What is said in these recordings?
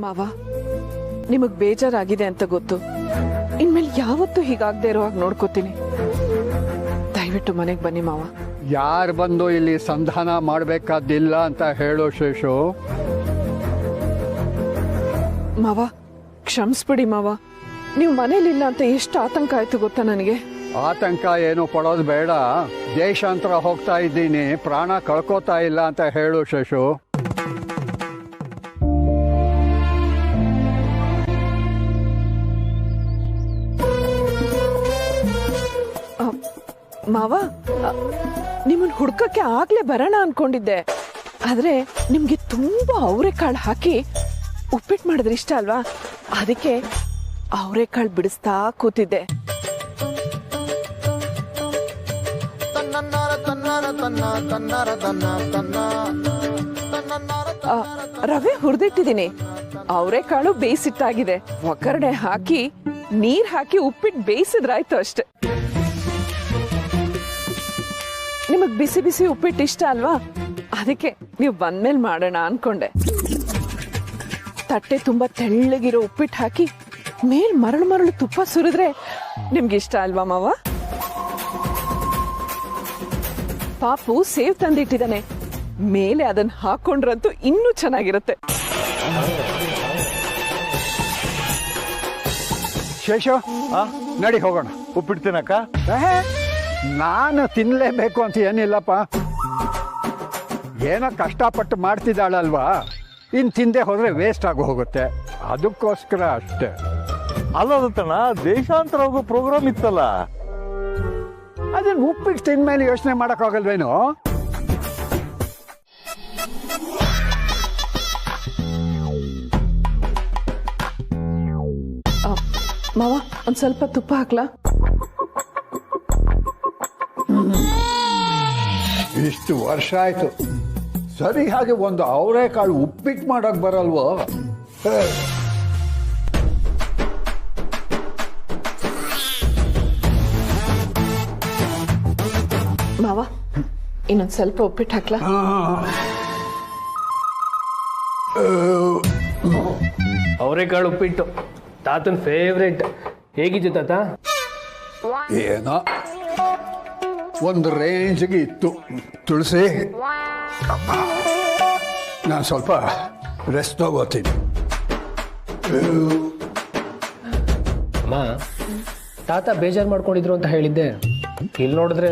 ಮಾವ, ನಿಮಗ್ ಬೇಜಾರಾಗಿದೆ ಅಂತ ಗೊತ್ತು. ಇನ್ಮೇಲೆ ಯಾವತ್ತೂ ಹೀಗಾಗದೆ ಇರೋ ಹಾಗೆ ನೋಡ್ಕೋತೀನಿ. ದಯವಿಟ್ಟು ಮನೆಗೆ ಬನ್ನಿ ಮಾವ. ಯಾರು ಬಂದು ಇಲ್ಲಿ ಸಂಧಾನ ಮಾಡಬೇಕಾದಿಲ್ಲ ಅಂತ ಹೇಳೋ ಶೇಷು. ಮಾವ, ಕ್ಷಮಿಸ್ಬಿಡಿ ಮಾವ. ನೀವು ಮನೇಲಿಲ್ಲ ಅಂತ ಎಷ್ಟು ಆತಂಕ ಆಯ್ತು ಗೊತ್ತಾ ನನಗೆ. ಆತಂಕ ಏನು ಪಡೋದು ಬೇಡ. ದೇಶಾಂತರ ಹೋಗ್ತಾ ಇದ್ದೀನಿ, ಪ್ರಾಣ ಕಳ್ಕೋತಾ ಇಲ್ಲ ಅಂತ ಹೇಳು ಶೇಷು. ಮಾವ, ನಿಮ್ಮನ್ನ ಹುಡ್ಕಕ್ಕೆ ಆಗ್ಲೇ ಬರೋಣ ಅನ್ಕೊಂಡಿದ್ದೆ. ಆದ್ರೆ ನಿಮ್ಗೆ ತುಂಬಾ ಅವರೆಕಾಳು ಹಾಕಿ ಉಪ್ಪಿಟ್ಟು ಮಾಡಿದ್ರೆ ಇಷ್ಟ ಅಲ್ವಾ, ಅದಕ್ಕೆ ಅವರೆಕಾಳು ಬಿಡಿಸ್ತಾ ಕೂತಿದ್ದೆ. ರವೆ ಹುರಿದಿಟ್ಟಿದ್ದೀನಿ, ಅವರೆಕಾಳು ಬೇಯಿಸಿಟ್ಟಾಗಿದೆ. ಒಗ್ಗರಣೆ ಹಾಕಿ ನೀರ್ ಹಾಕಿ ಉಪ್ಪಿಟ್ಟು ಬೇಯಿಸಿದ್ರಾಯ್ತು ಅಷ್ಟೆ. ನಿಮಗ್ ಬಿಸಿ ಬಿಸಿ ಉಪ್ಪಿಟ್ಟು ಇಷ್ಟ ಅಲ್ವಾ, ಅದಕ್ಕೆ ನೀವು ಬಂದ್ಮೇಲೆ ಮಾಡೋಣ ಅನ್ಕೊಂಡೆ. ತಟ್ಟೆ ತುಂಬಾ ತೆಳ್ಳಗಿರೋ ಉಪ್ಪಿಟ್ಟು ಹಾಕಿ ಮೇಲ್ ಮರಳು ಮರಳು ತುಪ್ಪ ಸುರಿದ್ರೆ ನಿಮ್ಗೆ ಇಷ್ಟ ಅಲ್ವಾ ಮಾವ? ಪಾಪು ಸೇವ್ ತಂದಿಟ್ಟಿದ್ದಾನೆ, ಮೇಲೆ ಅದನ್ನ ಹಾಕೊಂಡ್ರಂತೂ ಇನ್ನೂ ಚೆನ್ನಾಗಿರುತ್ತೆ. ಶೇಷು, ನಡಿ ಹೋಗೋಣ. ಉಪ್ಪಿಟ್ಟು ತಿನ್ನಕ್ಕ? ನಾನು ತಿನ್ಲೇಬೇಕು ಅಂತ ಏನಿಲ್ಲಪ್ಪ. ಏನೋ ಕಷ್ಟಪಟ್ಟು ಮಾಡ್ತಿದ್ದಾಳಲ್ವಾ, ಇನ್ನು ತಿಂದೆ ಹೋದ್ರೆ ವೇಸ್ಟ್ ಆಗಿ ಹೋಗುತ್ತೆ, ಅದಕ್ಕೋಸ್ಕರ ಅಷ್ಟೇ. ಅಲ್ಲದತ್ತಣ್ಣ, ದೇಶಾಂತರ ಹೋಗೋ ಪ್ರೋಗ್ರಾಮ್ ಇತ್ತಲ್ಲ, ಅದನ್ನ ಉಪ್ಪಿಟ್ಟು ತಿಂದ್ಮೇಲೆ ಯೋಚನೆ ಮಾಡೋಕ್ಕಾಗಲ್ವೇನು? ಮಾವ, ಒಂದ್ ಸ್ವಲ್ಪ ತುಪ್ಪ ಹಾಕ್ಲಾ? ಇಷ್ಟು ವರ್ಷ ಆಯ್ತು, ಸರಿ ಹಾಗೆ ಒಂದು ಅವರೆಕಾಳು ಉಪ್ಪಿಟ್ಟು ಮಾಡಕ್ ಬರಲ್ವೋ? ಮಾವ, ಇನ್ನೊಂದ್ ಸ್ವಲ್ಪ ಉಪ್ಪಿಟ್ಟು ಹಾಕ್ಲಾ? ಅವರೆಕಾಳು ಉಪ್ಪಿಟ್ಟು ತಾತನ ಫೇವ್ರೇಟ್. ಹೇಗಿತ್ತು ತಾತ? ಏನೋ ಒಂದು ರೇಂಜ್ಗೆ ಇತ್ತು. ತುಳಸಿ, ನಾನು ಸ್ವಲ್ಪ ರೆಸ್ಟ್ ತಗೋತೀನಿ. ಅಮ್ಮ, ತಾತ ಬೇಜಾರು ಮಾಡ್ಕೊಂಡಿದ್ರು ಅಂತ ಹೇಳಿದ್ದೆ, ಇಲ್ಲಿ ನೋಡಿದ್ರೆ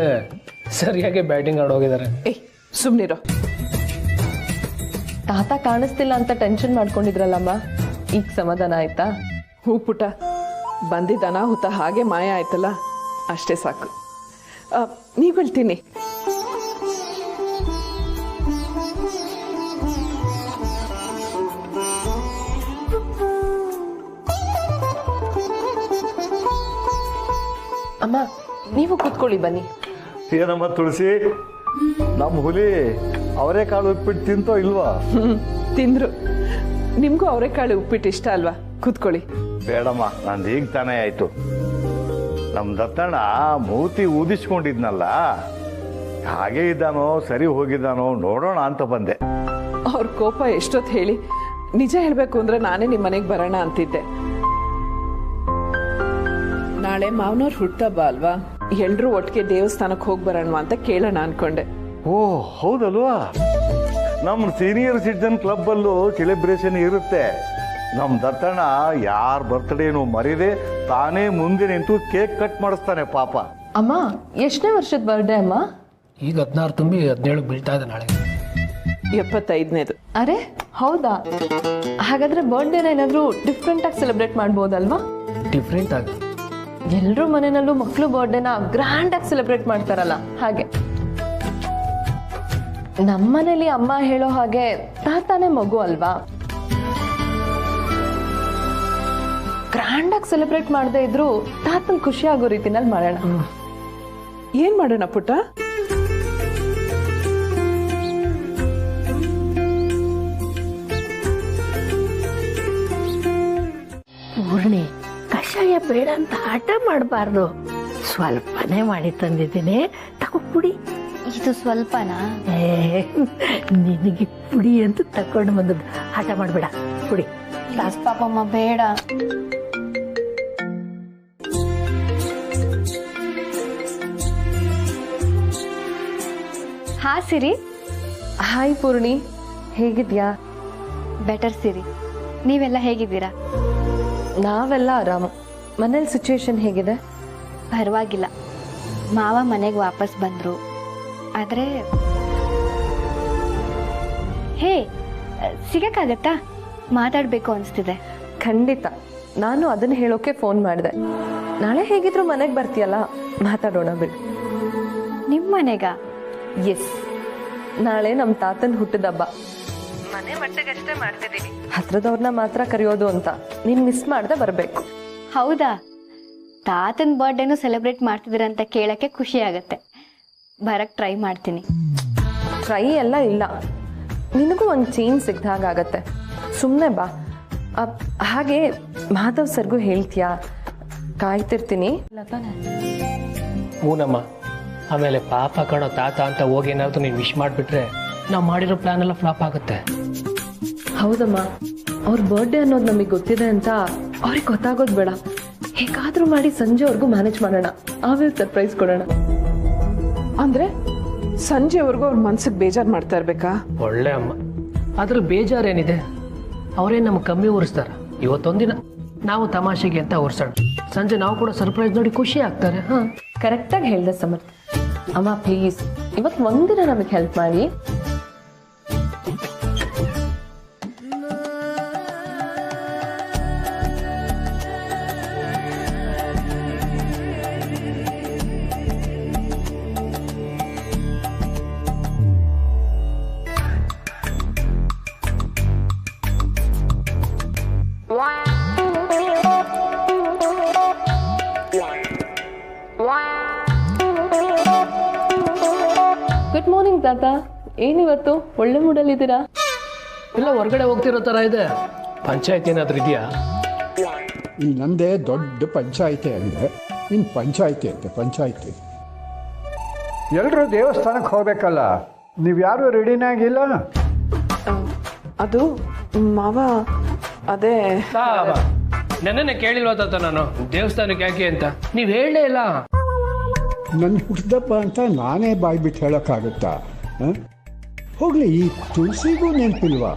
ಸರಿಯಾಗಿ ಬ್ಯಾಟಿಂಗ್ ಆಡೋಗಿದ್ದಾರೆ. ಏಯ್, ಸುಮ್ನಿರೋ. ತಾತ ಕಾಣಿಸ್ತಿಲ್ಲ ಅಂತ ಟೆನ್ಷನ್ ಮಾಡ್ಕೊಂಡಿದ್ರಲ್ಲಮ್ಮ, ಈಗ ಸಮಾಧಾನ ಆಯ್ತಾ? ಹೂ ಪುಟ, ಬಂದಿದ್ದ ಅನಾಹುತ ಹಾಗೆ ಮಾಯ ಆಯ್ತಲ್ಲ, ಅಷ್ಟೇ ಸಾಕು. ನೀವು ಹೇಳ್ತೀನಿ. ಅಮ್ಮ, ನೀವು ಕೂತ್ಕೊಳ್ಳಿ ಬನ್ನಿ. ಏನಮ್ಮ ತುಳಸಿ, ನಮ್ಮ ಹುಲಿ ಅವರೆಕಾಳು ಉಪ್ಪಿಟ್ಟು ತಿಂತೋ ಇಲ್ವಾ? ತಿಂದ್ರು. ನಿಮ್ಗೂ ಅವರೆಕಾಳು ಉಪ್ಪಿಟ್ಟು ಇಷ್ಟ ಅಲ್ವಾ? ಕೂತ್ಕೊಳ್ಳಿ. ಬೇಡಮ್ಮ, ನಂದು ಈಗ ತಾನೇ ಆಯ್ತು. ನಮ್ಮ ದತ್ತಣ್ಣ ಮೂತಿ ಊದಿಸ್ಕೊಂಡಿದ್ನಲ್ಲ, ಹಾಗೆ ಇದ್ದಾನೋ ಸರಿ ಹೋಗಿದ್ದಾನೋ ನೋಡೋಣ ಅಂತ ಬಂದೆ. ಅವ್ರ ಕೋಪ ಎಷ್ಟೊತ್ತು ಹೇಳಿ. ನಿಜ ಹೇಳ್ಬೇಕು ಅಂದ್ರೆ ನಾನೇ ನಿಮ್ಮ ಮನೆಗೆ ಬರೋಣ ಅಂತಿದ್ದೆ. ನಾಳೆ ಮಾವನವ್ರ ಹುಟ್ಟಬ್ಬ ಅಲ್ವಾ, ಎಲ್ರೂ ಒಟ್ಟಿಗೆ ದೇವಸ್ಥಾನಕ್ಕೆ ಹೋಗಿ ಬರೋಣ ಅಂತ ಕೇಳೋಣ ಅನ್ಕೊಂಡೆ. ಓ ಹೌದಲ್ವಾ, ನಮ್ಮ ಸೀನಿಯರ್ ಸಿಟಿಜನ್ ಕ್ಲಬ್ ಅಲ್ಲೂ ಸೆಲೆಬ್ರೇಷನ್ ಇರುತ್ತೆ. ನಮ್ಮ ದತ್ತಣ್ಣ ಯಾರ ಬರ್ತ್ಡೇನು ಮರಿದೆ ತಾನೇ ಮುಂದೆ ನಿಂತು ಕೇಕ್ ಕಟ್ ಮಾಡಿಸ್ತಾನೆ ಪಾಪ. ಅಮ್ಮ, ಎಷ್ಟನೇ ವರ್ಷದ ಬರ್ಡೇ ಅಮ್ಮ? ಈಗ 16 ತುಂಬಿ 17 ಬೀಳ್ತಾ ಇದೆ ನಾಳೆ. 75ನೇದು. ಅರೆ ಹೌದಾ? ಹಾಗಾದ್ರೆ ಬರ್ಡೇನ ಏನಾದ್ರೂ ಡಿಫ್ರೆಂಟ್ ಆಗಿ ಸೆಲೆಬ್ರೇಟ್ ಮಾಡ್ಬೋದಲ್ವಾ? ಡಿಫ್ರೆಂಟ್ ಆಗಿ ಎಲ್ರೂ ಮನೆಯಲ್ಲೂ ಮಕ್ಕಳು ಬರ್ಡೇನ ಗ್ರ್ಯಾಂಡ್ ಆಗಿ ಸೆಲೆಬ್ರೇಟ್ ಮಾಡ್ತಾರಲ್ಲ, ಹಾಗೆ. ನಮ್ಮನೇಲಿ ಅಮ್ಮ ಹೇಳೋ ಹಾಗೆ ತಾತಾನೇ ಮಗು ಅಲ್ವಾ, ಗ್ರ್ಯಾಂಡ್ ಆಗಿ ಸೆಲೆಬ್ರೇಟ್ ಮಾಡದೇ ಇದ್ರು ತಾತನ್ ಖುಷಿ ಆಗೋ ರೀತಿನಲ್ಲಿ ಮಾಡೋಣ. ಏನ್ ಮಾಡೋಣ ಪುಟ್ಟ? ಪೂರ್ಣಿ, ಕಷಾಯ ಬೇಡ ಅಂತ ಆಟ ಮಾಡಬಾರ್ದು. ಸ್ವಲ್ಪನೇ ಮಾಡಿ ತಂದಿದ್ದೀನಿ, ತಗೋ ಪುಡಿ. ಇದು ಸ್ವಲ್ಪನಾ? ನಿನಗೆ ಪುಡಿ ಅಂತ ತಕೊಂಡು ಬಂದದ್ದು. ಆಟ ಮಾಡಬೇಡ, ಪುಡಿ. ಕ್ಲಾಸ್ ಪಾಪಮ್ಮ ಬೇಡ. ಹಾ ಸಿರಿ. ಹಾಯ್ ಪೂರ್ಣಿ, ಹೇಗಿದ್ಯಾ? ಬೆಟರ್ ಸಿರಿ, ನೀವೆಲ್ಲ ಹೇಗಿದ್ದೀರಾ? ನಾವೆಲ್ಲ ಆರಾಮ. ಮನೇಲಿ ಸಿಚುವೇಶನ್ ಹೇಗಿದೆ? ಪರವಾಗಿಲ್ಲ. ಮಾವ ಮನೆಗೆ ವಾಪಸ್ ಬಂದರು. ಆದರೆ ಹೇ, ಸಿಗಕ್ಕಾಗತ್ತಾ? ಮಾತಾಡಬೇಕು ಅನಿಸ್ತಿದೆ. ಖಂಡಿತ, ನಾನು ಅದನ್ನ ಹೇಳೋಕೆ ಫೋನ್ ಮಾಡಿದೆ. ನಾಳೆ ಹೇಗಿದ್ರು ಮನೆಗೆ ಬರ್ತೀಯಲ್ಲ, ಮಾತಾಡೋಣ ಬಿಡು. ನಿಮ್ಮ ಮನೆಗ? ಎಸ್, ನಾಳೆ ನಮ್ಮ ತಾತನ ಹುಟ್ಟಿದಬ್ಬ. ಮನೆ ಮಟ್ಟಿಗಷ್ಟೇ ಮಾಡ್ತಿದ್ದೀವಿ, ಹತ್ರದವ್ರನ್ನ ಮಾತ್ರ ಕರೆಯೋದು ಅಂತ. ನೀನ್ ಮಿಸ್ ಮಾಡ್ದೆ ಬರಬೇಕು. ಹೌದಾ? ತಾತನ ಬರ್ಡೇನು ಸೆಲೆಬ್ರೇಟ್ ಮಾಡ್ತಿದ್ದೀರಂತ ಕೇಳಕ್ಕೆ ಖುಷಿ ಆಗತ್ತೆ. ಬರಕ್ಕೆ ಟ್ರೈ ಮಾಡ್ತೀನಿ. ಟ್ರೈ ಎಲ್ಲ ಇಲ್ಲ, ನಿನಗೂ ಒಂದು ಚೇಂಜ್ ಸಿಗ್ದಾಗತ್ತೆ. ಸುಮ್ಮನೆ ಬಾ. ಹಾಗೆ ಮಾಧವ್ ಸರ್ಗೂ ಹೇಳ್ತೀಯಾ? ಕಾಯ್ತಿರ್ತೀನಿ. ಹೂನಮ್ಮ. ಆಮೇಲೆ ಪಾಪ ಕಣೋ ತಾತ ಅಂತ ಹೋಗಿ ಏನಾದ್ರು ನೀನು ವಿಶ್ ಮಾಡಿಬಿಟ್ರೆ ನಾವು ಮಾಡಿರೋ ಪ್ಲಾನ್ ಎಲ್ಲ ಫ್ಲಾಪ್ ಆಗುತ್ತೆ. ಹೌದಮ್ಮ, ಅವ್ರ ಬರ್ಡೇ ಅನ್ನೋದು ನಮಗೆ ಗೊತ್ತಿದೆ ಅಂತ ಅವ್ರಿಗೆ ಗೊತ್ತಾಗೋದು ಬೇಡ. ಹೇಗಾದ್ರೂ ಮಾಡಿ ಸಂಜೆವರೆಗೂ ಮ್ಯಾನೇಜ್ ಮಾಡೋಣ, ಆಮೇಲೆ ಸರ್ಪ್ರೈಸ್ ಕೊಡೋಣ. ಅಂದ್ರೆ ಸಂಜೆವರೆಗೂ ಅವ್ರ ಮನ್ಸಿಗೆ ಬೇಜಾರು ಮಾಡ್ತಾ ಇರ್ಬೇಕಾ? ಒಳ್ಳೆ ಅಮ್ಮ. ಅದ್ರಲ್ಲಿ ಬೇಜಾರೇನಿದೆ? ಅವರೇನು ನಮ್ಗೆ ಕಮ್ಮಿ ಉರಿಸ್ತಾರ? ಇವತ್ತೊಂದಿನ ನಾವು ತಮಾಷೆಗೆ ಅಂತ ಉರ್ಸೋಣ, ಸಂಜೆ ನಾವು ಕೂಡ ಸರ್ಪ್ರೈಸ್ ನೋಡಿ ಖುಷಿ ಆಗ್ತಾರೆ. ಹಾಂ, ಕರೆಕ್ಟಾಗಿ ಹೇಳ್ದೆ ಸಮರ್ಥ್. ಅಮ್ಮ ಪ್ಲೀಸ್, ಇವತ್ತು ಒಂದಿನ ನಮಗೆ ಹೆಲ್ಪ್ ಮಾಡಿ. ಗುಡ್ ಮಾರ್ನಿಂಗ್ ತಾತ. ಏನಿವತ್ತು ಒಳ್ಳೆ ಮೂಡಲ್ಲಿದ್ದೀರಾ? ಇಲ್ಲ ಹೊರಗಡೆ ಹೋಗ್ತಿರೋ ಥರ ಇದೆ. ಪಂಚಾಯತ್ ಏನಾದರೂ ಇದೆಯಾ? ಈ ನಂದೇ ದೊಡ್ಡ ಪಂಚಾಯಿತಿ ಆಗಿದೆ. ಇನ್ನು ಪಂಚಾಯಿತಿ ಅಂತೆ ಪಂಚಾಯಿತಿ. ಎಲ್ಲರೂ ದೇವಸ್ಥಾನಕ್ಕೆ ಹೋಗ್ಬೇಕಲ್ಲ, ನೀವ್ಯಾರು ರೆಡಿನೇ ಆಗಿಲ್ಲ? ಅದು ಮಾವ, ಅದೇ ನನ್ನೇ ಕೇಳಿಲ್ವ ತಾತ ನಾನು ದೇವಸ್ಥಾನಕ್ಕೆ ಯಾಕೆ ಅಂತ? ನೀವು ಹೇಳಲೇ ಇಲ್ಲ. ನನ್ನ ಹುಟ್ಟಿದಪ್ಪ ಅಂತ ನಾನೇ ಬಾಯ್ಬಿಟ್ಟು ಹೇಳೋಕ್ಕಾಗುತ್ತಾ? ಹೋಗ್ಲಿ, ಈ ತುಳಸಿಗೂ ನೆನಪಿಲ್ವಾ?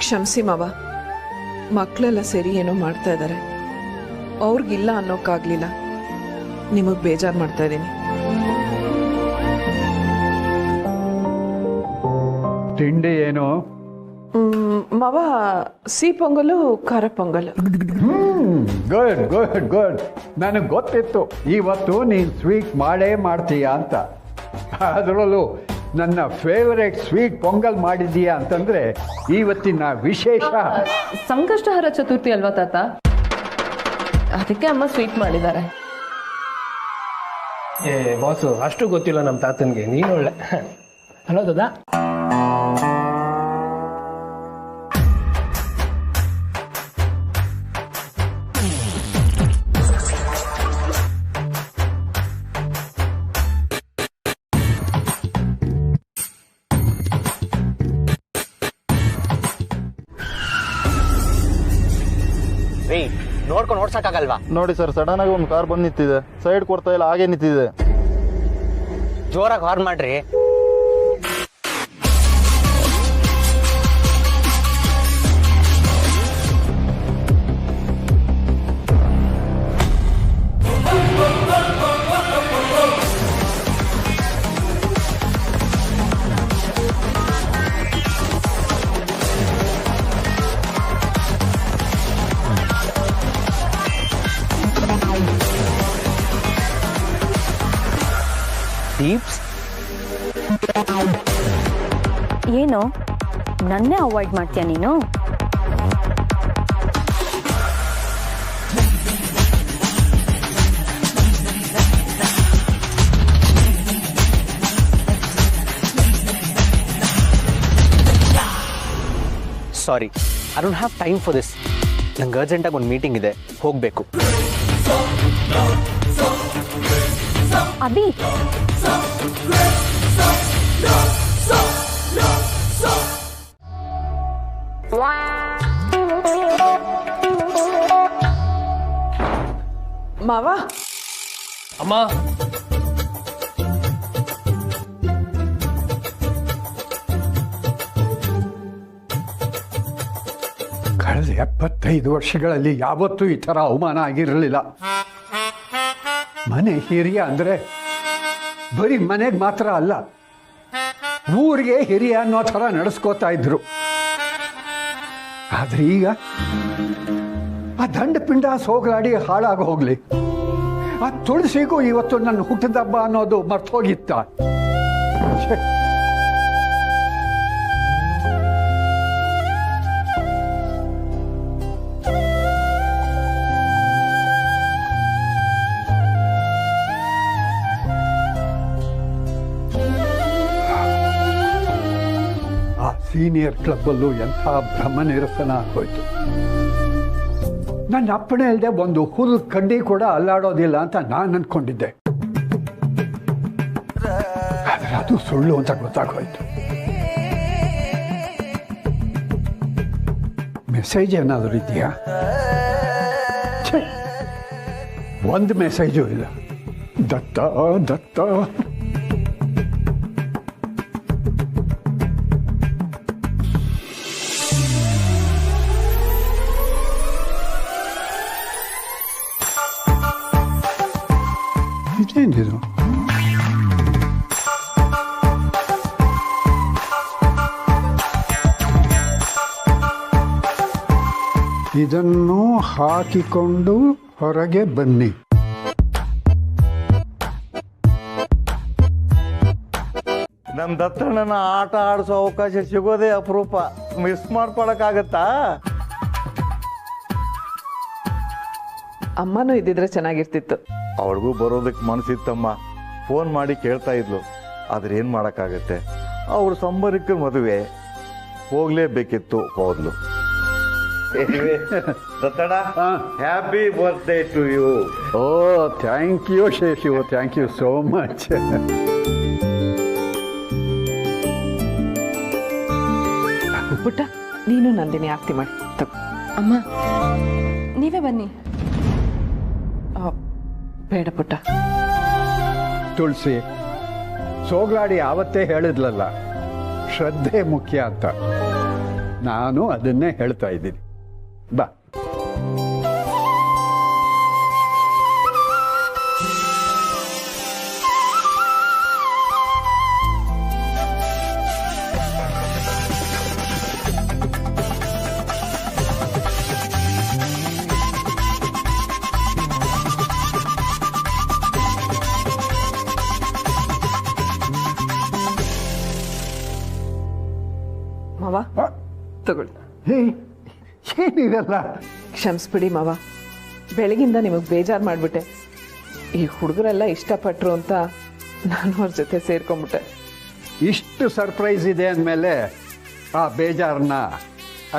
ಕ್ಷಮಿಸಿ ಮಾವ, ಮಕ್ಕಳೆಲ್ಲ ಸೇರಿ ಏನೋ ಮಾಡ್ತಾ ಇದ್ದಾರೆ. ಅವ್ರಿಗಿಲ್ಲ ಅನ್ನೋಕ್ಕಾಗ್ಲಿಲ್ಲ, ನಿಮಗೆ ಬೇಜಾರು ಮಾಡ್ತಾ ಇದ್ದೀನಿ. ತಿಂಡಿ ಏನು? ಮಾವ, ಸಿಹಿ ಪೊಂಗಲು, ಖಾರ ಪೊಂಗಲು. Good good good. ನನಗೆ ಗೊತ್ತಿತ್ತು ಇವತ್ತು ನೀನು ಸ್ವೀಟ್ ಮಾಡೇ ಮಾಡ್ತೀಯಾ ಅಂತ. ಅದರಲ್ಲೂ ನನ್ನ ಫೇವರೇಟ್ ಸ್ವೀಟ್ ಪೊಂಗಲ್ ಮಾಡಿದ್ದೀಯಾ ಅಂತಂದ್ರೆ ಇವತ್ತಿನ ವಿಶೇಷ. ಸಂಕಷ್ಟಹರ ಚತುರ್ಥಿ ಅಲ್ವಾ ತಾತ? ಅದಕ್ಕೆ ಅಮ್ಮ ಸ್ವೀಟ್ ಮಾಡಿದ್ದಾರೆ. ಬಾಸು, ಅಷ್ಟು ಗೊತ್ತಿಲ್ಲ ನಮ್ಮ ತಾತನಿಗೆ. ನೀನು ಒಳ್ಳೆ ಅಲ್ಲ ದಾದಾ? ನೋಡ್ಕೊಂಡು ಓಡ್ಸಕ್ಕಾಗಲ್ವಾ? ನೋಡಿ ಸರ್, ಸಡನ್ ಆಗಿ ಒಂದು ಕಾರ್ ಬಂದು ನಿಂತಿದೆ, ಸೈಡ್ ಕೊಡ್ತಾ ಇಲ್ಲ, ಹಾಗೆ ನಿಂತಿದೆ. ಜೋರಾಗಿ ಹಾರ್ನ್ ಮಾಡ್ರಿ. ದೀಪ್ಸ್, ಏನು ನನ್ನೇ ಅವಾಯ್ಡ್ ಮಾಡ್ತೀಯ ನೀನು? Sorry, I don't have time for this. ನಂಗೆ ಅರ್ಜೆಂಟಾಗಿ ಒಂದು ಮೀಟಿಂಗ್ ಇದೆ, ಹೋಗಬೇಕು. ಅಭಿ, ಮಾವ ಅಮ್ಮ ಕಳೆದ 75 ವರ್ಷಗಳಲ್ಲಿ ಯಾವತ್ತೂ ಈ ಥರ ಅವಮಾನ ಆಗಿರಲಿಲ್ಲ. ಮನೆ ಹಿರಿಯ ಅಂದರೆ ಬರೀ ಮನೆಗೆ ಮಾತ್ರ ಅಲ್ಲ, ಊರಿಗೆ ಹಿರಿಯ ಅನ್ನೋ ಥರ ನಡೆಸ್ಕೋತಾ ಇದ್ರು. ಆದ್ರೆ ಈಗ ಆ ದಂಡ ಪಿಂಡ ಸೋಗಲಾಡಿ ಹಾಳಾಗಿ ಹೋಗ್ಲಿ, ಆ ತುಳಸಿಗೂ ಇವತ್ತು ನನ್ನ ಹುಟ್ಟಿದಬ್ಬ ಅನ್ನೋದು ಮರ್ತೋಗಿತ್ತ. ಆ ಸೀನಿಯರ್ ಕ್ಲಬ್ಬಲ್ಲೂ ಎಂಥ ಭ್ರಮ ನಿರಸನ ಆಗೋಯ್ತು. ನನ್ನ ಅಪ್ಪಣೆ ಇಲ್ಲದೆ ಒಂದು ಹುಲ್ ಕಡ್ಡಿ ಕೂಡ ಅಲ್ಲಾಡೋದಿಲ್ಲ ಅಂತ ನಾನು ಅನ್ಕೊಂಡಿದ್ದೆ. ಆದ್ರೆ ಅದು ಸುಳ್ಳು ಅಂತ ಗೊತ್ತಾಗೋಯ್ತು. ಮೆಸೇಜ್ ಏನಾದರೂ ಇದೆಯಾ? ಒಂದು ಮೆಸೇಜು ಇಲ್ಲ. ದತ್ತ ದತ್ತ ಇದೇನಿದು? ಇದನ್ನು ಹಾಕಿಕೊಂಡು ಹೊರಗೆ ಬನ್ನಿ. ನಮ್ಮ ದತ್ತಣ್ಣನ ಆಟ ಆಡಿಸೋ ಅವಕಾಶ ಸಿಗೋದೇ ಅಪರೂಪ. ಮಿಸ್ ಮಾಡ್ಕೊಳಕ್ಕಾಗತ್ತಾ? ಅಮ್ಮನೂ ಇದ್ದಿದ್ರೆ ಚೆನ್ನಾಗಿರ್ತಿತ್ತು. ಅವಳಿಗೂ ಬರೋದಕ್ಕೆ ಮನಸ್ಸಿತ್ತಮ್ಮ. ಫೋನ್ ಮಾಡಿ ಕೇಳ್ತಾ ಇದ್ಲು. ಆದ್ರೆ ಏನು ಮಾಡೋಕ್ಕಾಗತ್ತೆ, ಅವ್ರ ಸಂಬರಿಕ ಮದುವೆ, ಹೋಗ್ಲೇಬೇಕಿತ್ತು, ಹೋದ್ಲು. Dattanna, happy birthday to you. ಓ thank you Sheshu, thank you so much. ಪುಟ್ಟ, ನೀನು ನಂದಿನಿ ಆರತಿ ಮಾಡಿ ತಗೋ. ಅಮ್ಮ ನೀವೇ ಬನ್ನಿ. ಬೇಡ ಪುಟ್ಟ. ತುಳಸಿ, ಸೋಗ್ಲಾಡಿ ಆವತ್ತೇ ಹೇಳಿದ್ಲಲ್ಲ, ಶ್ರದ್ಧೆ ಮುಖ್ಯ ಅಂತ. ನಾನು ಅದನ್ನೇ ಹೇಳ್ತಾ ಇದ್ದೀನಿ. ಬಾ. ಮಾವ ತಗೊಳ್ಳಿ. ಹೇ, ಏನಿರಲ್ಲ. ಕ್ಷಮಿಸ್ಬಿಡಿ ಮಾವ, ಬೆಳಗಿಂದ ನಿಮಗೆ ಬೇಜಾರು ಮಾಡಿಬಿಟ್ಟೆ. ಈ ಹುಡುಗರೆಲ್ಲ ಇಷ್ಟಪಟ್ಟರು ಅಂತ ನಾನು ಅವ್ರ ಜೊತೆ ಸೇರ್ಕೊಂಡ್ಬಿಟ್ಟೆ. ಇಷ್ಟು ಸರ್ಪ್ರೈಸ್ ಇದೆ ಅಂದಮೇಲೆ ಆ ಬೇಜಾರನ್ನ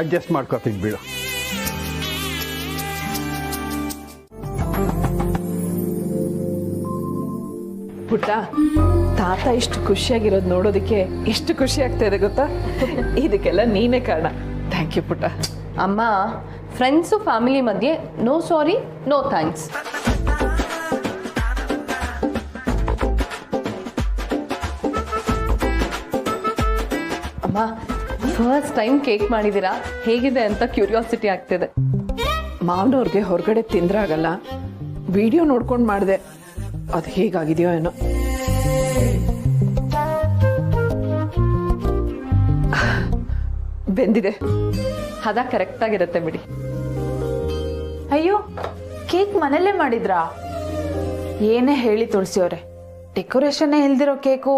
ಅಡ್ಜಸ್ಟ್ ಮಾಡ್ಕೋತೀನಿ ಬಿಡು. ಪುಟ್ಟ, ತಾತ ಇಷ್ಟು ಖುಷಿಯಾಗಿರೋದು ನೋಡೋದಕ್ಕೆ ಎಷ್ಟು ಖುಷಿ ಆಗ್ತಾ ಇದೆ ಗೊತ್ತಾ? ಇದಕ್ಕೆಲ್ಲ ನೀನೇ ಕಾರಣ. ಥ್ಯಾಂಕ್ ಯು ಪುಟ್ಟ. ಅಮ್ಮ, ಫ್ರೆಂಡ್ಸು ಫ್ಯಾಮಿಲಿ ಮಧ್ಯೆ ನೋ ಸಾರಿ, ನೋ ಥ್ಯಾಂಕ್ಸ್. ಅಮ್ಮ, ಫಸ್ಟ್ ಟೈಮ್ ಕೇಕ್ ಮಾಡಿದ್ದೀರಾ, ಹೇಗಿದೆ ಅಂತ ಕ್ಯೂರಿಯಾಸಿಟಿ ಆಗ್ತಿದೆ. ಮಾವನವ್ರಿಗೆ ಹೊರಗಡೆ ತಿಂದ್ರಾಗಲ್ಲ, ವಿಡಿಯೋ ನೋಡ್ಕೊಂಡು ಮಾಡಿದೆ. ಅದು ಹೇಗಾಗಿದೆಯೋ ಏನೋ. ಬೆಂದಿದೆ. ಹದ ಕರೆಕ್ಟ್ ಆಗಿರುತ್ತೆ ಬಿಡಿ. ಅಯ್ಯೋ, ಕೇಕ್ ಮನೇಲೇ ಮಾಡಿದ್ರಾ? ಏನೇ ಹೇಳಿ ತುಳಸಿ ಅವರೇ, ಡೆಕೋರೇಷನ್ನೇ ಇಲ್ದಿರೋ ಕೇಕು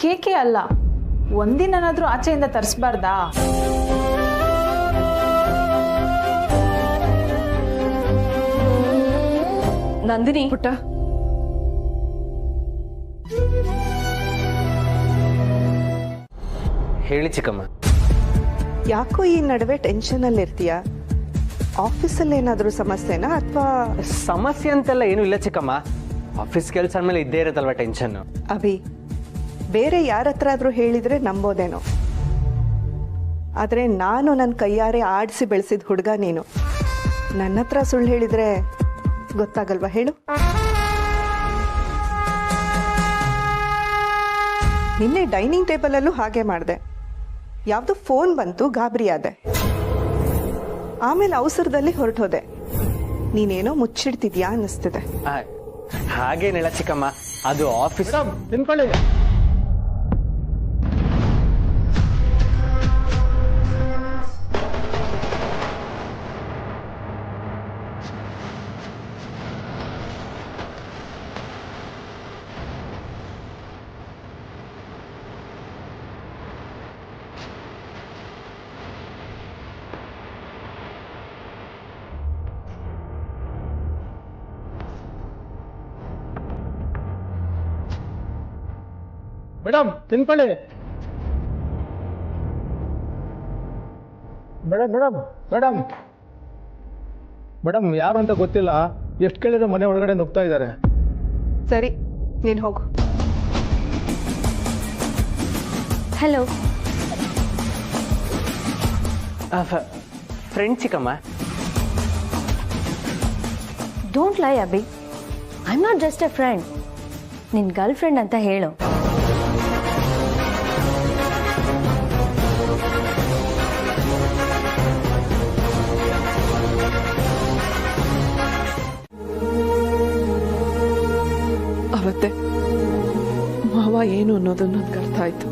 ಕೇಕೇ ಅಲ್ಲ. ಒಂದಿನಾದ್ರೂ ಆಚೆಯಿಂದ ತರಿಸ್ಬಾರ್ದಾ? ನಂದಿನಿ, ಪುಟ್ಟ, ಹೇಳಿ ಚಿಕ್ಕಮ್ಮ. ಯಾಕೋ ಈ ನಡುವೆ ಟೆನ್ಷನಲ್ಲಿ ಇರ್ತೀಯ? ಆಫೀಸಲ್ಲಿ ಏನಾದರೂ ಸಮಸ್ಯೆನಾ ಅಥವಾ? ಸಮಸ್ಯೆ ಅಂತೆಲ್ಲ ಏನೂ ಇಲ್ಲ ಚಿಕ್ಕಮ್ಮ. ಆಫೀಸ್ ಕೆಲಸ ಅಂದಮೇಲೆ ಇದ್ದೇ ಇರುತ್ತಲ್ವ ಟೆನ್ಷನ್ನು. ಅಭಿ, ಬೇರೆ ಯಾರ ಹತ್ರ ಆದರೂ ಹೇಳಿದರೆ ನಂಬೋದೇನೋ, ಆದರೆ ನಾನು ನನ್ನ ಕೈಯಾರೆ ಆಡಿಸಿ ಬೆಳೆಸಿದ ಹುಡುಗ ನೀನು. ನನ್ನ ಹತ್ರ ಸುಳ್ಳು ಹೇಳಿದರೆ ಗೊತ್ತಾಗಲ್ವಾ ಹೇಳು? ನಿನ್ನೆ ಡೈನಿಂಗ್ ಟೇಬಲಲ್ಲೂ ಹಾಗೆ ಮಾಡಿದೆ. ಯಾವುದು ಫೋನ್ ಬಂತು, ಗಾಬರಿ ಆದೆ. ಆಮೇಲೆ ಅವಸರದಲ್ಲಿ ಹೊರಟೋದೆ. ನೀನೇನೋ ಮುಚ್ಚಿಡ್ತಿದ್ಯಾ ಅನ್ನಿಸ್ತಿದೆ. ಹಾಗೇನಿಲ್ಲ ಚಿಕ್ಕಮ್ಮ, ಅದು ಆಫೀಸ್. ತಿನ್ಕೊಳ್ಳಿ. ಮೇಡಮ್ ತಿನ್ಕೊಳ್ಳಿ. ಮೇಡಮ್ ಮೇಡಮ್ ಮೇಡಮ್ ಮೇಡಮ್ ಯಾರು ಅಂತ ಗೊತ್ತಿಲ್ಲ, ಎಷ್ಟು ಕೇಳಿದ್ರೆ ಮನೆ ಒಳಗಡೆ ನುಗ್ತಾ ಇದ್ದಾರೆ. ಸರಿ, ನೀನು ಹೋಗು. ಹಲೋ. ಫ್ರೆಂಡ್ ಚಿಕ್ಕಮ್ಮ. ಡೋಂಟ್ ಲೈ Abhi, I am not just A friend. ನಿನ್ನ ಗರ್ಲ್ ಫ್ರೆಂಡ್ ಅಂತ ಹೇಳು. ಅವತ್ತೆ ಮಾವ ಏನು ಅನ್ನೋದು ನನಗೆ ಅರ್ಥ ಆಯ್ತು.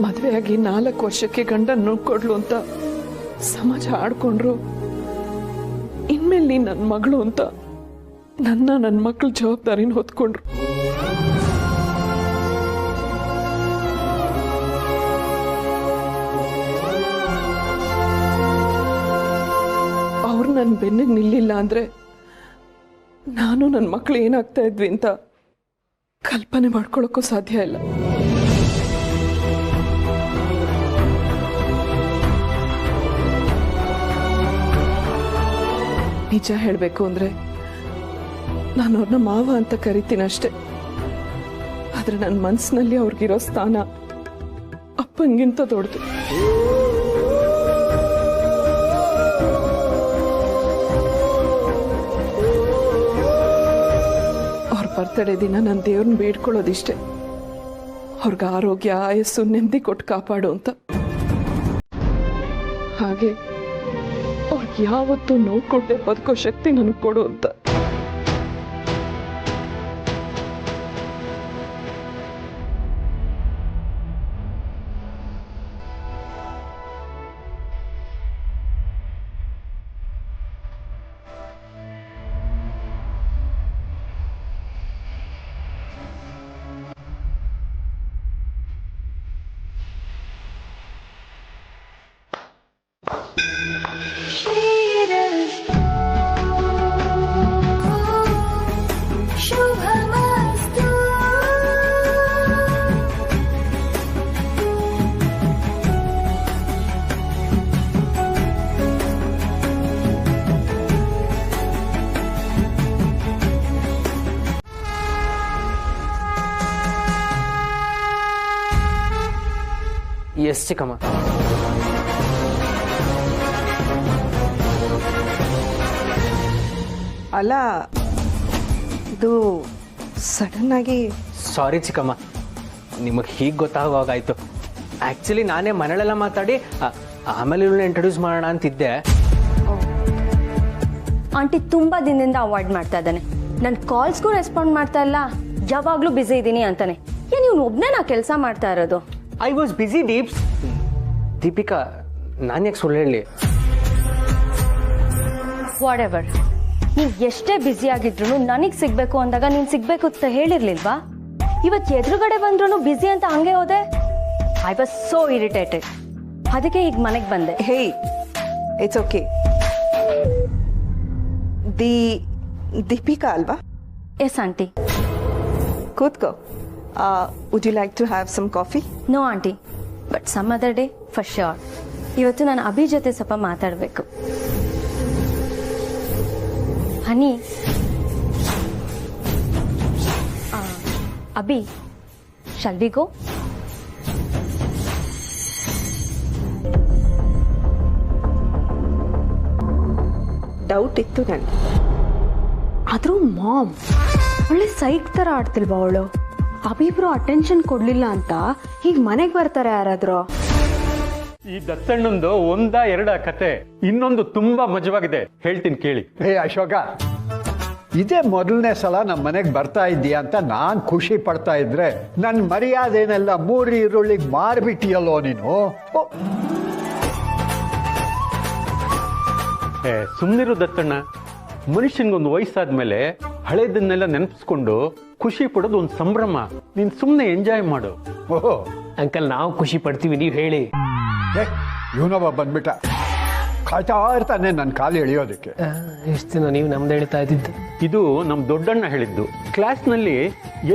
ಮದುವೆಯಾಗಿ 4 ವರ್ಷಕ್ಕೆ ಗಂಡನ್ ನೋಡ್ಕೊಡ್ಲು ಅಂತ ಸಮಾಜ ಆಡ್ಕೊಂಡ್ರು. ಇನ್ಮೇಲೆ ನೀನ್ ನನ್ನ ಮಗಳು ಅಂತ ನನ್ನ ಮಕ್ಕಳ ಜವಾಬ್ದಾರಿನ ಹೊತ್ಕೊಂಡ್ರು. ಅವ್ರು ನನ್ನ ಬೆನ್ನಿಗೆ ನಿಲ್ಲಿಲ್ಲ ಅಂದ್ರೆ ನಾನು ನನ್ನ ಮಕ್ಕಳು ಏನಾಗ್ತಾ ಇದ್ವಿ ಅಂತ ಕಲ್ಪನೆ ಮಾಡ್ಕೊಳ್ಳೋಕ್ಕೂ ಸಾಧ್ಯ ಇಲ್ಲ. ನಿಜ ಹೇಳಬೇಕು ಅಂದ್ರೆ ನಾನು ಅವ್ರನ್ನ ಮಾವ ಅಂತ ಕರಿತೀನಿ ಅಷ್ಟೆ. ಆದ್ರೆ ನನ್ನ ಮನಸ್ಸಿನಲ್ಲಿ ಅವ್ರಿಗಿರೋ ಸ್ಥಾನ ಅಪ್ಪಂಗಿಂತ ದೊಡ್ಡದು. ಅವ್ರ ಬರ್ತಡೇ ದಿನ ನಾನು ದೇವ್ರನ್ನ ಬೇಡ್ಕೊಳ್ಳೋದಿಷ್ಟೆ, ಅವ್ರಿಗೆ ಆರೋಗ್ಯ ಆಯಸ್ಸು ನೆಮ್ಮದಿ ಕೊಟ್ಟು ಕಾಪಾಡು ಅಂತ. ಹಾಗೆ ಅವ್ರಿಗೆ ಯಾವತ್ತೂ ನೋವು ಕೊಟ್ಟೆ ಬದುಕೋ ಶಕ್ತಿ ನನಗೆ ಕೊಡು ಅಂತ. ಎಸ್ ಚಿಕ್ಕಮ್ಮ. ಅಲ್ಲ, ಇದು ಸಡನ್ ಆಗಿ. ಸಾರಿ ಚಿಕ್ಕಮ್ಮ, ನಿಮಗೆ ಹೀಗೆ ಗೊತ್ತಾಗೋಗಾಯ್ತು. ಆ್ಯಕ್ಚುಲಿ ನಾನೇ ಮನೆಯಲ್ಲೆಲ್ಲ ಮಾತಾಡಿ ಆಮೇಲೆ ಇವಳನ್ನ ಇಂಟ್ರೊಡ್ಯೂಸ್ ಮಾಡೋಣ ಅಂತಿದ್ದೆ. ಆಂಟಿ ತುಂಬ ದಿನದಿಂದ ಅವಾಯ್ಡ್ ಮಾಡ್ತಾ ಇದ್ದಾನೆ. ನನ್ನ ಕಾಲ್ಸ್ಗೂ ರೆಸ್ಪಾಂಡ್ ಮಾಡ್ತಾ ಇಲ್ಲ, ಯಾವಾಗಲೂ ಬ್ಯುಸಿ ಇದ್ದೀನಿ ಅಂತಾನೆ. ಏನು ಇವನು ಒಬ್ಬನೇ ನಾ ಕೆಲಸ ಮಾಡ್ತಾ ಇರೋದು? I was busy Deeps. Deepika, ನಾನು ಯಾಕೆ ಸುಳ್ಳು ಹೇಳಿ? ವಾಟ್ ಎವರ್, ನೀನು ಎಷ್ಟೇ ಬ್ಯುಸಿ ಆಗಿದ್ರು ನನಗೆ ಸಿಗಬೇಕು ಅಂದಾಗ ನೀನು ಸಿಗಬೇಕು ಅಂತ ಹೇಳಿರ್ಲಿಲ್ವಾ? ಇವತ್ತು ಎದುರುಗಡೆ ಬಂದ್ರೂ ಬ್ಯುಸಿ ಅಂತ ಹಂಗೆ ಹೋದೆ. I was so irritated. ಅದಕ್ಕೆ ಈಗ ಮನೆಗೆ ಬಂದೆ. Hey, it's okay. ದೀಪಿಕಾ ಅಲ್ವಾ? Yes aunty. ಕೂತ್ಕೋ. Would you like to have some coffee? No aunty, but some other day for sure. ಇವತ್ತು ನಾನು ಅಭಿ ಜೊತೆ ಸ್ವಲ್ಪ ಮಾತಾಡಬೇಕು. Honey, Abhi, shall we go? Doubt ಇತ್ತು ನನಗೆ. ಆದರೂ ಮಾಮ್ ಒಳ್ಳೆ ಸೈಕ್ ಥರ ಆಡ್ತಿಲ್ವಾ ಅವಳು? ಅಭಿಬ್ರು ಅಟೆನ್ಷನ್ ಕೊಡಲಿಲ್ಲ ಅಂತ ಹೀಗೆ ಮನೆಗೆ ಬರ್ತಾರೆ ಯಾರಾದರೂ? ಈ ದತ್ತಣ್ಣಂದು ಒಂದ ಎರಡ ಕತೆ, ಇನ್ನೊಂದು ತುಂಬಾ ಮಜವಾಗಿದೆ, ಹೇಳ್ತೀನಿ ಕೇಳಿ. ಅಶೋಕ, ಇದೇ ಮೊದಲನೇ ಸಲ ನಮ್ಮ ಮನೆಗೆ ಬರ್ತಾ ಇದ್ದೀಯ ಅಂತ ನಾನು ಖುಷಿ ಪಡ್ತಾ ಇದ್ರೆ ನನ್ನ ಮರ್ಯಾದೆನೆಲ್ಲ 3 ಈರುಳ್ಳಿಗೆ ಮಾರ್ಬಿಟ್ಟಿಯಲ್ಲೋ ನೀನು. ಸುಮ್ಮನಿರು ದತ್ತಣ್ಣ, ಮನುಷ್ಯನ್ಗೊಂದು ವಯಸ್ಸಾದ್ಮೇಲೆ ಹಳೇದನ್ನೆಲ್ಲ ನೆನಪಿಸ್ಕೊಂಡು ಖುಷಿ ಪಡೋದು ಒಂದು ಸಂಭ್ರಮ. ನೀನ್ ಸುಮ್ಮನೆ ಎಂಜಾಯ್ ಮಾಡು. ಓಹೋ ಅಂಕಲ್, ನಾವು ಖುಷಿ ಪಡ್ತೀವಿ, ನೀವು ಹೇಳಿ. ಇವನೊಬ್ಬ ಬಂದ್ಬಿಟ್ಟ, ಕಾಯ್ತಾ ಇರ್ತಾನೆ ನನ್ನ ಕಾಲು ಎಳೆಯೋದಕ್ಕೆ. ಎಷ್ಟು ದಿನ ನೀವು ನಮ್ದು ಹೇಳ್ತಾ ಇದ್ದಿದ್ದು? ಇದು ನಮ್ ದೊಡ್ಡಣ್ಣ ಹೇಳಿದ್ದು. ಕ್ಲಾಸ್ನಲ್ಲಿ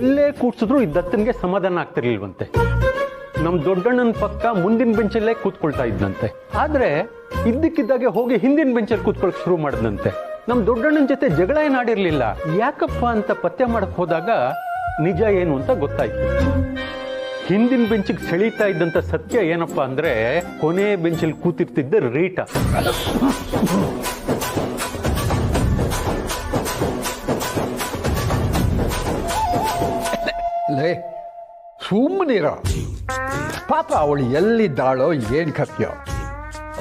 ಎಲ್ಲೇ ಕೂಡ್ಸಿದ್ರು ಈ ದತ್ತನ್ಗೆ ಸಮಾಧಾನ ಆಗ್ತಿರ್ಲಿಲ್ವಂತೆ. ನಮ್ ದೊಡ್ಡಣ್ಣನ ಪಕ್ಕ ಮುಂದಿನ ಬೆಂಚಲ್ಲೇ ಕೂತ್ಕೊಳ್ತಾ ಇದ್ದಂತೆ. ಆದ್ರೆ ಇದ್ದಕ್ಕಿದ್ದಾಗೆ ಹೋಗಿ ಹಿಂದಿನ ಬೆಂಚಲ್ಲಿ ಕೂತ್ಕೊಳಕ್ ಶುರು ಮಾಡಿದಂತೆ. ನಮ್ ದೊಡ್ಡಣ್ಣನ ಜೊತೆ ಜಗಳ ಏನಾಡಿರ್ಲಿಲ್ಲ. ಯಾಕಪ್ಪ ಅಂತ ಪತ್ತೆ ಮಾಡಕ್ ಹೋದಾಗ ನಿಜ ಏನು ಅಂತ ಗೊತ್ತಾಯ್ತು. ಹಿಂದಿನ ಬೆಂಚಿಗೆ ಸೆಳೀತಾ ಇದ್ದಂತ ಸತ್ಯ ಏನಪ್ಪಾ ಅಂದ್ರೆ, ಕೊನೆ ಬೆಂಚಲ್ಲಿ ಕೂತಿರ್ತಿದ್ದ ರೀಟಾ. ಲೇ ಸುಮ್ಮನಿರೋ, ಪಾಪ ಅವಳು ಎಲ್ಲಿದ್ದಾಳೋ ಏನ್ ಕಥೆಯೋ.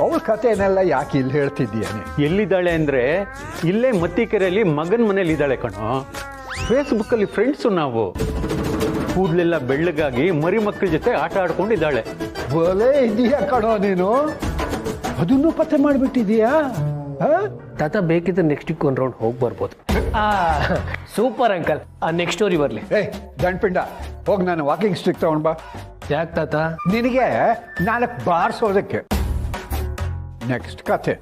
ಅವಳ ಕಥೆನೆಲ್ಲ ಯಾಕೆ ಇಲ್ಲಿ ಹೇಳ್ತಿದ್ದೀಯಾನೆ? ಎಲ್ಲಿದ್ದಾಳೆ ಅಂದ್ರೆ ಇಲ್ಲೇ ಮತ್ತಿಕೆರೆಯಲ್ಲಿ ಮಗನ ಮನೇಲಿ ಇದ್ದಾಳೆ ಕಣೋ. ಫೇಸ್ಬುಕ್ ಅಲ್ಲಿ ಫ್ರೆಂಡ್ಸು ನಾವು. ಕೂದಲೆಲ್ಲ ಬೆಳ್ಳಗಾಗಿ ಮರಿ ಮಕ್ಕಳ ಜೊತೆ ಆಟ ಆಡ್ಕೊಂಡಿದ್ದಾಳೆ. ಒಲೆ ಇದೀಯಾ ಕಣೋ ನೀನು, ಅದನ್ನು ಪತ್ತೆ ಮಾಡ್ಬಿಟ್ಟಿದೀಯಾ? ತಾತ ಬೇಕಿದ್ರೆ ನೆಕ್ಸ್ಟ್ ವೀಕ್ ಒಂದು ರೌಂಡ್ ಹೋಗಿ ಬರ್ಬೋದು. ಸೂಪರ್ ಅಂಕಲ್, ನೆಕ್ಸ್ಟ್ ಸ್ಟೋರಿ ಬರಲಿ. ಗಂಡ್ಪಿಂಡ ಹೋಗಿ ನಾನು ವಾಕಿಂಗ್ ಸ್ಟಿಕ್ ತಗೊಂಡ್ ಬಾ. ಯಾಕೆ ತಾತ? ನಿನಗೆ 4 ಬಾರಿಸೋದಕ್ಕೆ. ನೆಕ್ಸ್ಟ್ ಕತೆ.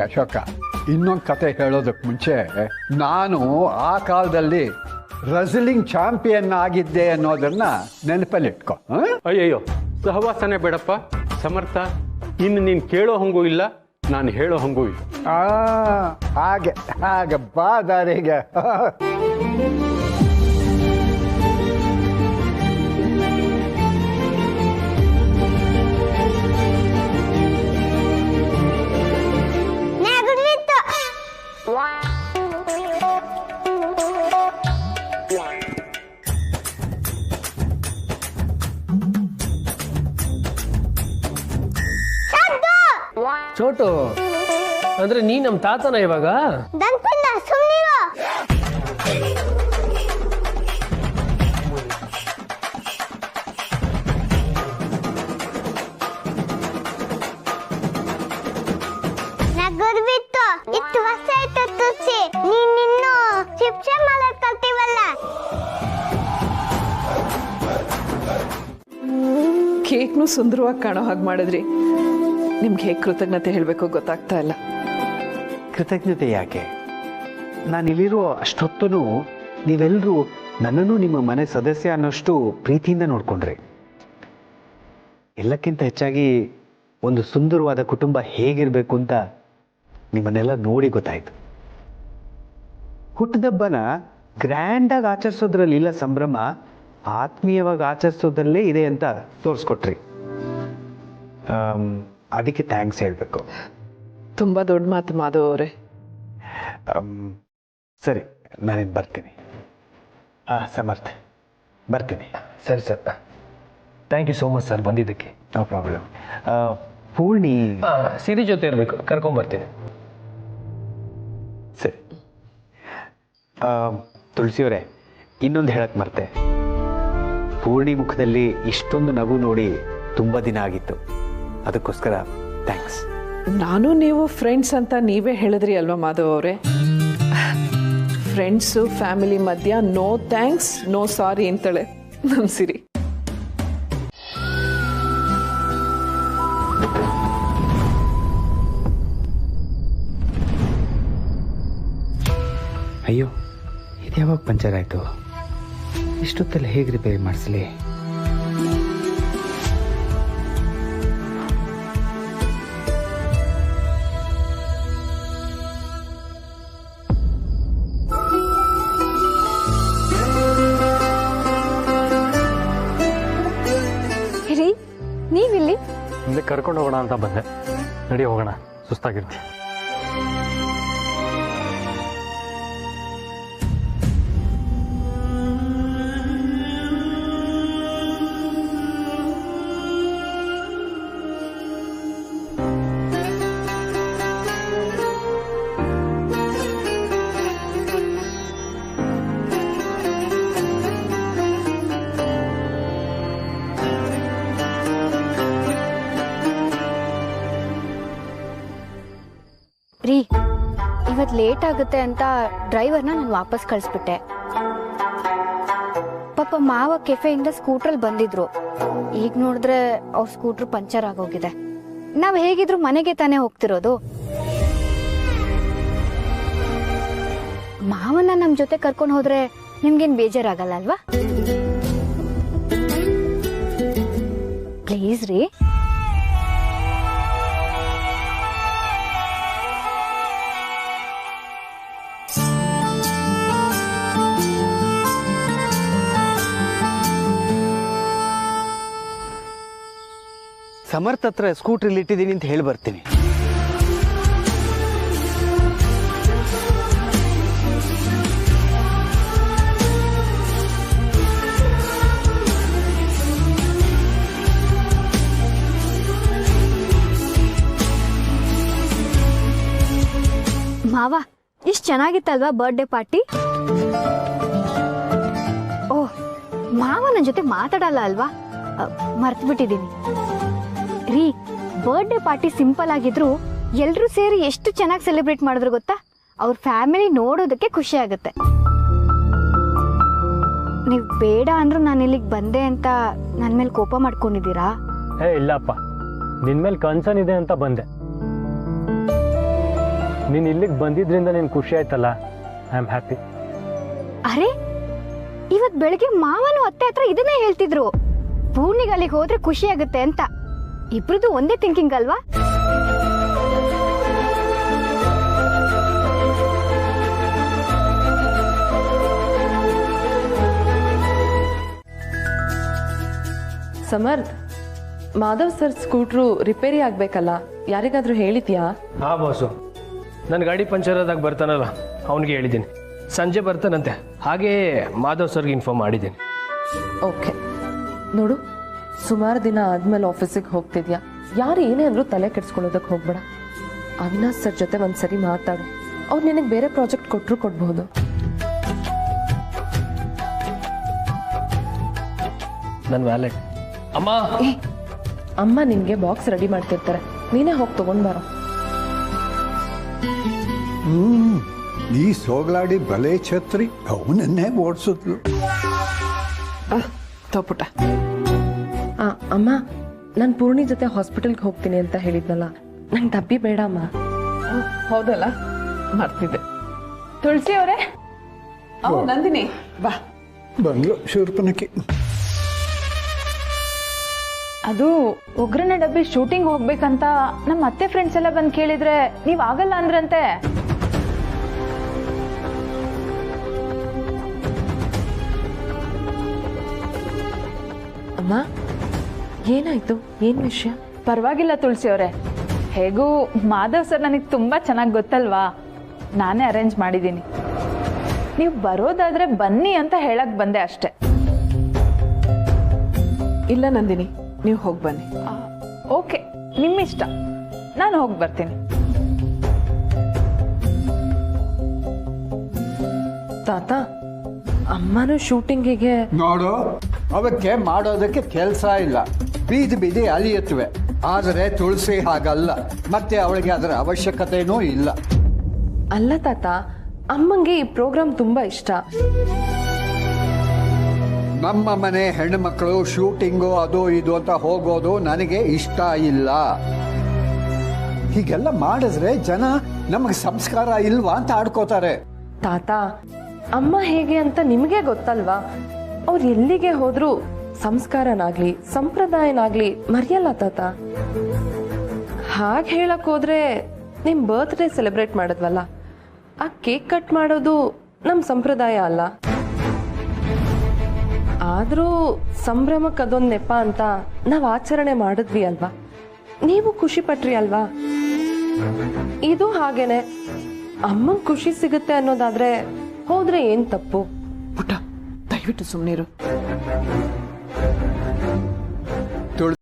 ಅಶೋಕ, ಇನ್ನೊಂದು ಕತೆ ಹೇಳೋದಕ್ಕೆ ಮುಂಚೆ, ನಾನು ಆ ಕಾಲದಲ್ಲಿ ರಸ್ಲಿಂಗ್ ಚಾಂಪಿಯನ್ ಆಗಿದ್ದೆ ಅನ್ನೋದನ್ನ ನೆನಪಲ್ಲಿಟ್ಕೊ. ಅಯ್ಯಯ್ಯೋ, ಸಹವಾಸನೆ ಬೇಡಪ್ಪ ಸಮರ್ಥ. ಇನ್ನು ನೀನ್ ಕೇಳೋ ಹಂಗೂ ಇಲ್ಲ, ನಾನು ಹೇಳೋ ಹಂಗೂ ಇಲ್ಲ. ಹಾಗೆ ಬಾ ದಾರಿಗೆ. ಚೋಟು ಅಂದ್ರೆ ನೀ ನಮ್ಮ ತಾತನ ಇವಾಗ? ಕೇಕ್ನು ಸುಂದರವಾಗಿ ಕಾಣೋ ಹಾಗೆ ಮಾಡಿದ್ರಿ. ನಿಮ್ಗೆ ಹೇಗೆ ಕೃತಜ್ಞತೆ ಹೇಳಬೇಕು ಗೊತ್ತಾಗ್ತಾ ಇಲ್ಲ. ಕೃತಜ್ಞತೆ ಯಾಕೆ? ನಾನಿಲ್ಲಿರೋ ಅಷ್ಟೊತ್ತೂ ನೀವೆಲ್ಲರೂ ನನ್ನನ್ನು ನಿಮ್ಮ ಮನೆ ಸದಸ್ಯ ಅನ್ನೋಷ್ಟು ಪ್ರೀತಿಯಿಂದ ನೋಡ್ಕೊಂಡ್ರಿ. ಎಲ್ಲಕ್ಕಿಂತ ಹೆಚ್ಚಾಗಿ ಒಂದು ಸುಂದರವಾದ ಕುಟುಂಬ ಹೇಗಿರಬೇಕು ಅಂತ ನಿಮ್ಮನ್ನೆಲ್ಲ ನೋಡಿ ಗೊತ್ತಾಯ್ತು. ಹುಟ್ಟಿದಬ್ಬನ ಗ್ರ್ಯಾಂಡಾಗಿ ಆಚರಿಸೋದ್ರಲ್ಲಿ ಇಲ್ಲ ಸಂಭ್ರಮ, ಆತ್ಮೀಯವಾಗಿ ಆಚರಿಸೋದ್ರಲ್ಲೇ ಇದೆ ಅಂತ ತೋರಿಸ್ಕೊಟ್ರಿ. ಅದಕ್ಕೆ ಥ್ಯಾಂಕ್ಸ್ ಹೇಳಬೇಕು. ತುಂಬ ದೊಡ್ಡ ಮಾತು ಮಾಧವ್ ಅವರೇ. ಸರಿ, ನಾನಿನ್ನು ಬರ್ತೀನಿ. ಸಮರ್ಥ, ಬರ್ತೀನಿ. ಸರಿ sir, thank you so much sir ಬಂದಿದ್ದಕ್ಕೆ. No problem. ಪೂರ್ಣಿ ಸಿರಿ ಜೊತೆ ಇರಬೇಕು, ಕರ್ಕೊಂಬರ್ತೀನಿ. ಸರಿ. ತುಳಸಿಯವರೇ, ಇನ್ನೊಂದು ಹೇಳಕ್ಕೆ ಮರ್ತೆ. ಪೂರ್ಣಿ ಮುಖದಲ್ಲಿ ಇಷ್ಟೊಂದು ನಗು ನೋಡಿ ತುಂಬ ದಿನ ಆಗಿತ್ತು, ಅದಕ್ಕೋಸ್ಕರ ಥ್ಯಾಂಕ್ಸ್. ನಾನು ನೀವು ಫ್ರೆಂಡ್ಸ್ ಅಂತ ನೀವೇ ಹೇಳಿದ್ರಿ ಅಲ್ವಾ ಮಾಧವ್ ಅವರೇ? ಫ್ರೆಂಡ್ಸು ಫ್ಯಾಮಿಲಿ ಮಧ್ಯ ನೋ ಥ್ಯಾಂಕ್ಸ್ ನೋ ಸಾರಿ ಅಂತಾಳೆ ನಮ್ಮ ಸಿರಿ. ಅಯ್ಯೋ, ಇದು ಯಾವಾಗ ಪಂಚರ್ ಆಯಿತು? ಇಷ್ಟೊತ್ತಲ್ಲಿ ಹೇಗೆ ರಿಪೇರಿ ಮಾಡಿಸ್ಲಿ? ನೀವಿಲ್ಲಿ? ಕರ್ಕೊಂಡು ಹೋಗೋಣ ಅಂತ ಬಂದೆ. ನಡಿ ಹೋಗೋಣ, ಸುಸ್ತಾಗಿರ್ತಿ. ಇವತ್ತು ಲೇಟ್ ಆಗುತ್ತೆ ಅಂತ ಡ್ರೈವರ್ನ ನಾನು ವಾಪಸ್ ಕಳಿಸ್ಬಿಟ್ಟೆ. ಪಾಪ ಮಾವ ಕೆಫೆಯಿಂದ ಸ್ಕೂಟ್ರಲ್ಲಿ ಬಂದಿದ್ರು. ಈಗ ನೋಡಿದ್ರೆ ಅವ್ರ ಸ್ಕೂಟ್ರ್ ಪಂಚರ್ ಆಗೋಗಿದೆ. ನಾವ್ ಹೇಗಿದ್ರು ಮನೆಗೆ ತಾನೇ ಹೋಗ್ತಿರೋದು. ಮಾವನ ನಮ್ ಜೊತೆ ಕರ್ಕೊಂಡು ಹೋದ್ರೆ ನಿಮ್ಗೇನ್ ಬೇಜಾರಾಗಲ್ಲ ಅಲ್ವಾ? ಪ್ಲೀಸ್ ರೀ. ಸಮರ್ಥ ಹತ್ರ ಸ್ಕೂಟ್ರಲ್ಲಿ ಇಟ್ಟಿದ್ದೀನಿ ಅಂತ ಹೇಳಿ ಬರ್ತೀನಿ. ಮಾವ ಇಷ್ಟು ಚೆನ್ನಾಗಿತ್ತಲ್ವಾ ಬರ್ಡೇ ಪಾರ್ಟಿ? ಓಹ್, ಮಾವ ನನ್ನ ಜೊತೆ ಮಾತಾಡಲ್ಲ ಅಲ್ವಾ? ಮರ್ತು ಬಿಟ್ಟಿದ್ದೀನಿ ರೀ. ಬರ್ಡೇ ಪಾರ್ಟಿ ಸಿಂಪಲ್ ಆಗಿದ್ರು ಎಲ್ರೂ ಸೇರಿ ಎಷ್ಟು ಚೆನ್ನಾಗಿ ಸೆಲೆಬ್ರೇಟ್ ಮಾಡಿದ್ರು ಗೊತ್ತಾ? ಅವ್ರ ಫ್ಯಾಮಿಲಿ ನೋಡೋದಕ್ಕೆ ಖುಷಿ ಆಗುತ್ತೆ. ನೀವು ಬೇಡ ಅಂದ್ರೂ ನಾನು ಇಲ್ಲಿಗೆ ಬಂದೆ ಅಂತ ನನ್ನ ಮೇಲೆ ಕೋಪ ಮಾಡ್ಕೊಂಡಿದ್ದೀರಾ? ಇಲ್ಲಪ್ಪ, ನಿನ್ ಮೇಲೆ ಕನ್ಸರ್ನ್ ಇದೆ ಅಂತ ಬಂದೆ. ನೀನ್ ಇಲ್ಲಿಗೆ ಬಂದಿದ್ರಿಂದ ನಿನ್ ಖುಷಿ ಆಯ್ತಲ್ಲ, ಐ ಆಮ್ ಹ್ಯಾಪಿ. ಅರೆ, ಇವತ್ ಬೆಳಗ್ಗೆ ಮಾವನು ಅತ್ತೆ ಹತ್ರ ಇದನ್ನೇ ಹೇಳ್ತಿದ್ರು, ಪೂರ್ಣಿಗೆ ಅಲ್ಲಿಗೆ ಹೋದ್ರೆ ಖುಷಿ ಆಗುತ್ತೆ ಅಂತ. ಇಬ್ರದ್ದು ಒಂದೇ ಥಿಂಕಿಂಗ್ ಅಲ್ವಾ? Samarth, Madhav sir scooter repair ಆಗ್ಬೇಕಲ್ಲ, ಯಾರಿಗಾದ್ರೂ ಹೇಳಿದ್ಯಾ? ಹಾ ಬಾಸು, ನನ್ನ ಗಾಡಿ ಪಂಚರ್ ಆದಾಗ ಬರ್ತಾನಲ್ಲ ಅವನಿಗೆ ಹೇಳಿದ್ದೀನಿ. ಸಂಜೆ ಬರ್ತಾನಂತೆ, ಹಾಗೇ ಮಾಧವ್ ಸರ್ಗೆ ಇನ್ಫಾರ್ಮ್ ಮಾಡಿದ್ದೀನಿ. ಓಕೆ ನೋಡು, ಸುಮಾರು ದಿನ ಆದ್ಮೇಲೆ ಆಫೀಸಿಗೆ ಹೋಗ್ತಿದ್ಯಾ, ಯಾರು ಏನೇ ಅಂದ್ರೂ ತಲೆ ಕೆಡ್ಸ್ಕೊಳ್ಳೋದಕ್ಕೆ ಹೋಗ್ಬೇಡ. ಅವಿನಾಶ್ ಸರ್ ಜೊತೆ ಒಂದ್ಸರಿ ಮಾತಾಡು, ಅವ್ರು ನಿನಗೆ ಬೇರೆ ಪ್ರಾಜೆಕ್ಟ್ ಕೊಟ್ಟರು ಕೊಡ್ಬಹುದು. ನನ್ನ ವ್ಯಾಲೆಟ್ ಅಮ್ಮ. ಅಮ್ಮ ನಿನ್ಗೆ ಬಾಕ್ಸ್ ರೆಡಿ ಮಾಡ್ತಿರ್ತಾರೆ, ನೀನೇ ಹೋಗಿ ತಗೊಂಡ್ ಬಾರೋ. ಈ ಸೋಗ್ಲಾಡಿ ಬಲೆ ಛತ್ರಿ ಅವನನ್ನೇ ಓಡಿಸಿದ್ಲು. ತೋಪುಟ. ಅಮ್ಮ, ನಾನು ಪೂರ್ಣಿ ಜೊತೆ ಹಾಸ್ಪಿಟಲ್ಗೆ ಹೋಗ್ತೀನಿ ಅಂತ ಹೇಳಿದ್ನಲ್ಲ, ನಂಗೆ ಡಬ್ಬಿ ಬೇಡ ಅಮ್ಮ. ಹೌದಲ್ಲ, ಮರ್ತಿದ್ದೆ. ತುಳಸಿ ಅವರೇ, ನಂದಿನಿ ಬಾ. ಬಂದ್ಲು ಶೂರ್ಪನಕ್ಕಿ. ಅದು ಉಗ್ರನ ಡಬ್ಬಿ ಶೂಟಿಂಗ್ ಹೋಗ್ಬೇಕಂತ ನಮ್ಮ ಅತ್ತೆ ಫ್ರೆಂಡ್ಸ್ ಎಲ್ಲ ಬಂದು ಕೇಳಿದ್ರೆ ನೀವ್ ಆಗಲ್ಲ ಅಂದ್ರಂತೆ. ಅಮ್ಮ, ಏನಾಯ್ತು? ಏನ್ ವಿಷಯ? ಪರವಾಗಿಲ್ಲ ತುಳಸಿ ಅವರೇ, ಹೇಗೂ ಮಾಧವ್ ಸರ್ ನನಗೆ ತುಂಬಾ ಚೆನ್ನಾಗಿ ಗೊತ್ತಲ್ವಾ, ನಾನೇ ಅರೇಂಜ್ ಮಾಡಿದ್ದೀನಿ. ನೀವು ಬರೋದಾದ್ರೆ ಬನ್ನಿ ಅಂತ ಹೇಳಕ್ ಬಂದೆ ಅಷ್ಟೆ. ಇಲ್ಲ ನಂದಿನಿ, ನೀವು ಹೋಗಿ ಬನ್ನಿ. ಓಕೆ, ನಿಮ್ಮಿಷ್ಟ, ನಾನು ಹೋಗಿ ಬರ್ತೀನಿ. ತಾತ, ಅಮ್ಮನೂ ಶೂಟಿಂಗಿಗೆ ನೋಡು, ಅವಕ್ಕೆ ಮಾಡೋದಕ್ಕೆ ಕೆಲಸ ಇಲ್ಲ, ಬೀದಿ ಬೀದಿ ಅಲಿಯತ್ವೆ. ಆದರೆ ತುಳಸಿ ಹಾಗಲ್ಲ, ಮತ್ತೆ ಅವಳಿಗೆ ಅದರ ಅವಶ್ಯಕತೆನೂ ಇಲ್ಲ. ಅಲ್ಲ ತಾತ, ಅಮ್ಮಂಗೆ ಈ ಪ್ರೋಗ್ರಾಮ್ ತುಂಬಾ ಇಷ್ಟ. ನಮ್ಮ ಮನೆ ಹೆಣ್ಣು ಮಕ್ಕಳು ಶೂಟಿಂಗು ಅದು ಇದು ಅಂತ ಹೋಗೋದು ನನಗೆ ಇಷ್ಟ ಇಲ್ಲ. ಹೀಗೆಲ್ಲ ಮಾಡಿದ್ರೆ ಜನ ನಮಗೆ ಸಂಸ್ಕಾರ ಇಲ್ವಾ ಅಂತ ಆಡ್ಕೋತಾರೆ. ತಾತ, ಅಮ್ಮ ಹೇಗೆ ಅಂತ ನಿಮಗೆ ಗೊತ್ತಲ್ವಾ? ಅವ್ರು ಎಲ್ಲಿಗೆ ಹೋದ್ರು ಸಂಸ್ಕಾರನಾಗ್ಲಿ ಸಂಪ್ರದಾಯನಾಗ್ಲಿ ಮರೆಯಲ್ಲ ತಾತ. ಹಾಗೆ ಹೇಳಕ್ ಹೋದ್ರೆ ನಿಮ್ ಬರ್ತ್ಡೇ ಸೆಲೆಬ್ರೇಟ್ ಮಾಡಿದ್ವಲ್ಲ, ಆ ಕೇಕ್ ಕಟ್ ಮಾಡೋದು ನಮ್ ಸಂಪ್ರದಾಯ ಅಲ್ಲ. ಆದ್ರೂ ಸಂಭ್ರಮಕ್ಕೆ ಅದೊಂದು ನೆಪ ಅಂತ ನಾವ್ ಆಚರಣೆ ಮಾಡಿದ್ವಿ ಅಲ್ವಾ? ನೀವು ಖುಷಿ ಪಟ್ರಿ ಅಲ್ವಾ? ಇದು ಹಾಗೇನೆ, ಅಮ್ಮಂಗ್ ಖುಷಿ ಸಿಗುತ್ತೆ ಅನ್ನೋದಾದ್ರೆ ಹೋದ್ರೆ ಏನ್ ತಪ್ಪು? ಪುಟ್ಟ, ದಯವಿಟ್ಟು ಸುಮ್ಮನಿರು.